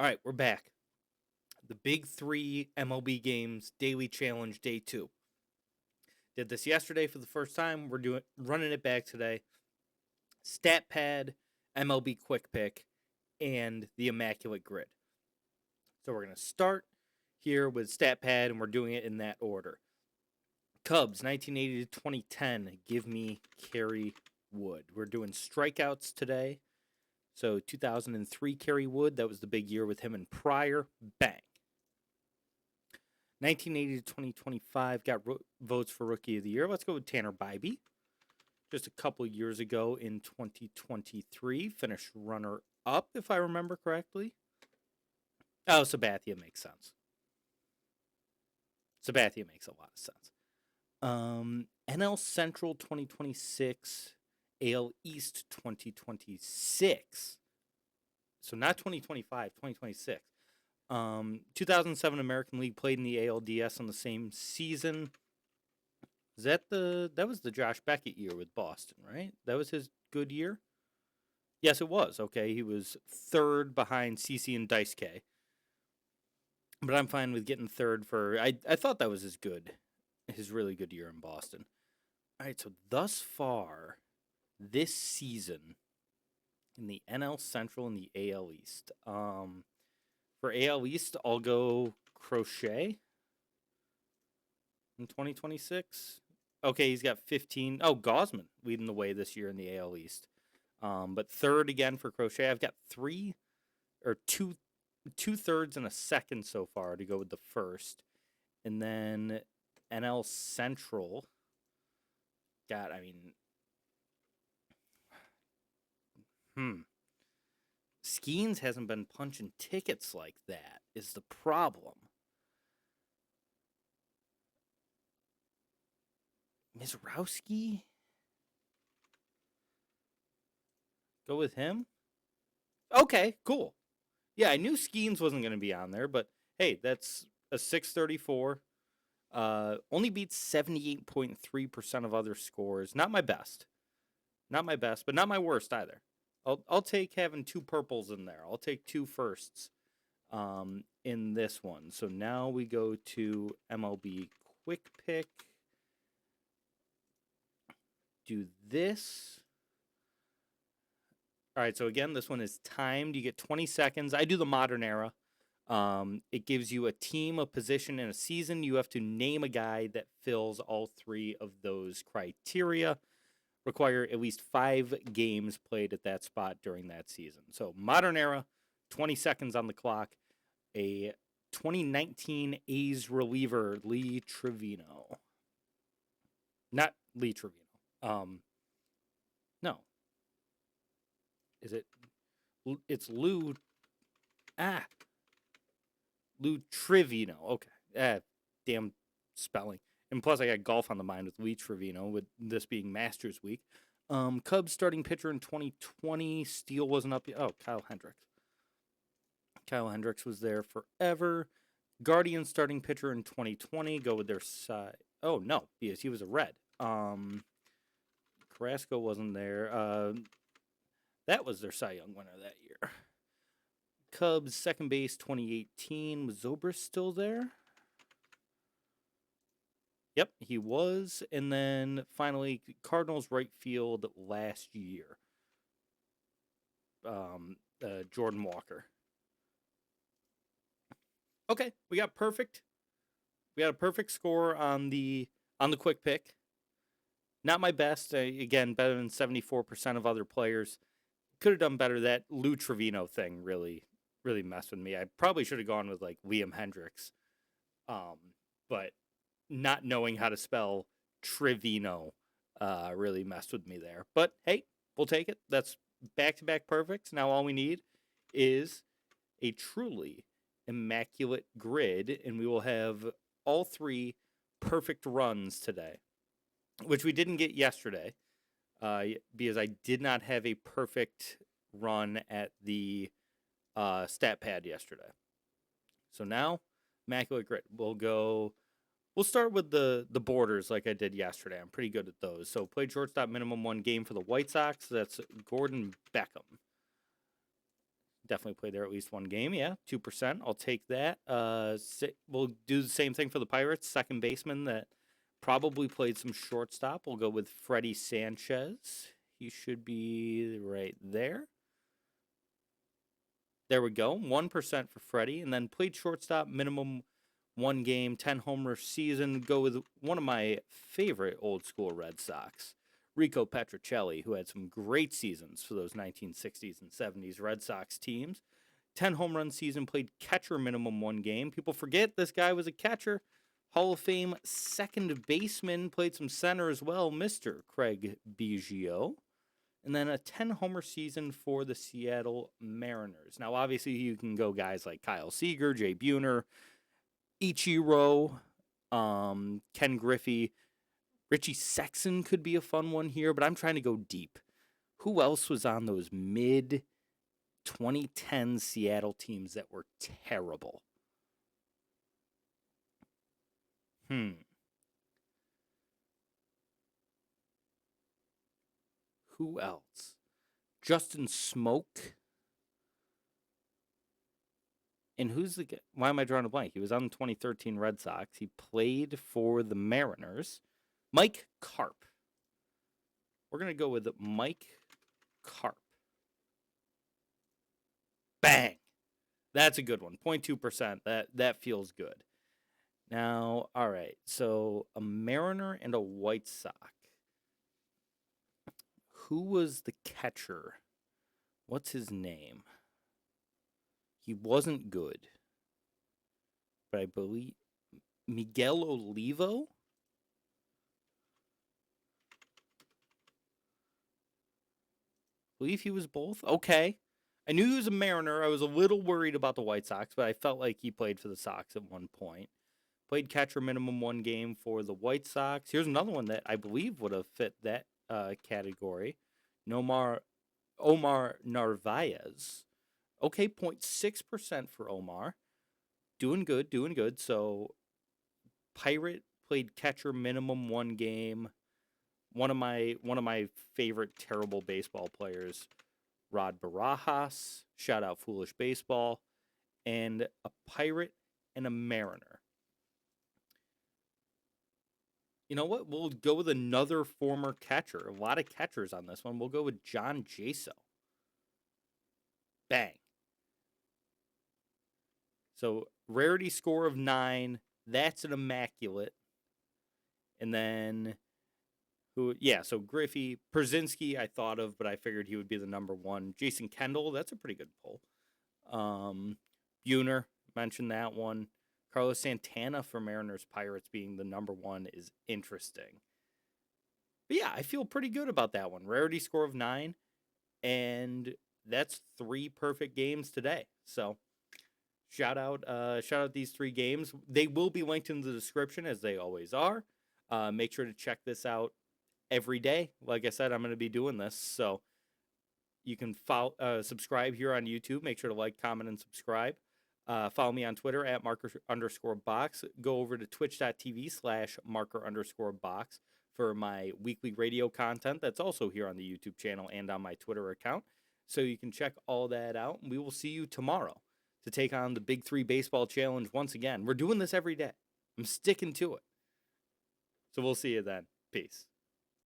All right, we're back. The big three MLB games, daily challenge, day 2. Did this yesterday for the first time. We're running it back today. Stat pad, MLB quick pick, and the immaculate grid. So we're going to start here with stat pad, and we're doing it in that order. Cubs, 1980 to 2010. Give me Kerry Wood. We're doing strikeouts today. So 2003 Kerry Wood, that was the big year with him and Pryor. Bang. 1980 to 2025 got votes for Rookie of the Year. Let's go with Tanner Bybee. Just a couple years ago in 2023, finished runner-up, if I remember correctly. Oh, Sabathia makes sense. Sabathia makes a lot of sense. NL Central 2026, AL East 2026. So not 2025, 2026. 2007 American League played in the ALDS on the same season. That was the Josh Beckett year with Boston, right? That was his good year? Yes, it was. Okay, he was third behind CC and Dice K. But I'm fine with getting third for... I thought that was his really good year in Boston. All right, so thus far, this season, in the NL Central and the AL East, for AL East, I'll go Crochet in 2026. Okay, he's got 15. Oh, Gosman leading the way this year in the AL East. But third again for Crochet. I've got two thirds and a second so far to go with the first. And then NL Central. God, I mean, Skeens hasn't been punching tickets like that is the problem. Mizrowski? Go with him? Okay, cool. Yeah, I knew Skeens wasn't going to be on there, but hey, that's a 634. Only beats 78.3% of other scores. Not my best. Not my best, but not my worst either. I'll take having two purples in there. I'll take two firsts in this one. So now we go to MLB Quick Pick. Do this. All right, so again, this one is timed. You get 20 seconds. I do the modern era. It gives you a team, a position, and a season. You have to name a guy that fills all three of those criteria. Require at least 5 games played at that spot during that season. So modern era, 20 seconds on the clock. A 2019 A's reliever, Lee Trevino. Not Lee Trevino. No. Is it? It's Lou. Lou Trevino. Okay. Damn spelling. And plus, I got golf on the mind with Lee Trevino, with this being Masters Week. Cubs starting pitcher in 2020. Steele wasn't up yet. Oh, Kyle Hendricks. Kyle Hendricks was there forever. Guardians starting pitcher in 2020. Go with their side. Oh, no, because he was a Red. Carrasco wasn't there. That was their Cy Young winner that year. Cubs second base 2018. Was Zobrist still there? Yep, he was. And then finally, Cardinals right field last year. Jordan Walker. Okay, we got perfect. We got a perfect score on the quick pick. Not my best. Again, better than 74% of other players. Could have done better. That Lou Trevino thing really messed with me. I probably should have gone with like Liam Hendricks. But not knowing how to spell Trevino really messed with me there. But hey, we'll take it. That's back-to-back perfects. Now all we need is a truly immaculate grid, and we will have all 3 perfect runs today, which we didn't get yesterday because I did not have a perfect run at the stat pad yesterday. So now, immaculate grid. We'll start with the borders like I did yesterday. I'm pretty good at those. So played shortstop minimum 1 game for the White Sox. That's Gordon Beckham. definitely played there at least one game. Yeah, 2%. I'll take that. We'll do the same thing for the Pirates. Second baseman that probably played some shortstop. We'll go with Freddie Sanchez. He should be right there. There we go. 1% for Freddie. And then played shortstop, minimum one game, 10 homer season. Go with one of my favorite old school Red Sox, Rico Petrocelli, who had some great seasons for those 1960s and 70s Red Sox teams. 10 home run season, played catcher minimum one game. People forget this guy was a catcher. Hall of Fame second baseman, played some center as well, Mr. Craig Biggio. And then a 10 homer season for the Seattle Mariners. Now, obviously, you can go guys like Kyle Seager, Jay Buhner, Ichiro, Ken Griffey. Richie Sexson could be a fun one here, but I'm trying to go deep. Who else was on those mid-2010 Seattle teams that were terrible? Who else? Justin Smoke. And who's the guy? Why am I drawing a blank? He was on the 2013 Red Sox. He played for the Mariners. Mike Carp. We're going to go with Mike Carp. Bang. That's a good one. 0.2%. That feels good. Now, all right. So a Mariner and a White Sox. Who was the catcher? What's his name? He wasn't good. But I believe Miguel Olivo? I believe he was both. Okay. I knew he was a Mariner. I was a little worried about the White Sox, but I felt like he played for the Sox at one point. Played catcher minimum one game for the White Sox. Here's another one that I believe would have fit that category. Omar Narvaez. Okay, 0.6% for Omar. Doing good. So, Pirate played catcher minimum one game. One of my favorite terrible baseball players, Rod Barajas. Shout out Foolish Baseball. And a Pirate and a Mariner. You know what? We'll go with another former catcher. A lot of catchers on this one. We'll go with John Jaso. Bang. So, rarity score of 9. That's an immaculate. And then, so Griffey. Przinsky I thought of, but I figured he would be the number one. Jason Kendall, that's a pretty good pull. Buhner, mentioned that one. Carlos Santana for Mariners Pirates being the number one is interesting. But yeah, I feel pretty good about that one. Rarity score of 9. And that's 3 perfect games today. So shout out these 3 games. They will be linked in the description as they always are. Make sure to check this out every day. Like I said, I'm going to be doing this. So you can subscribe here on YouTube. Make sure to like, comment, and subscribe. Follow me on Twitter at @marker_box. Go over to twitch.tv/marker_box for my weekly radio content. That's also here on the YouTube channel and on my Twitter account. So you can check all that out. And we will see you tomorrow to take on the Big 3 Baseball Challenge once again. We're doing this every day. I'm sticking to it. So we'll see you then. Peace.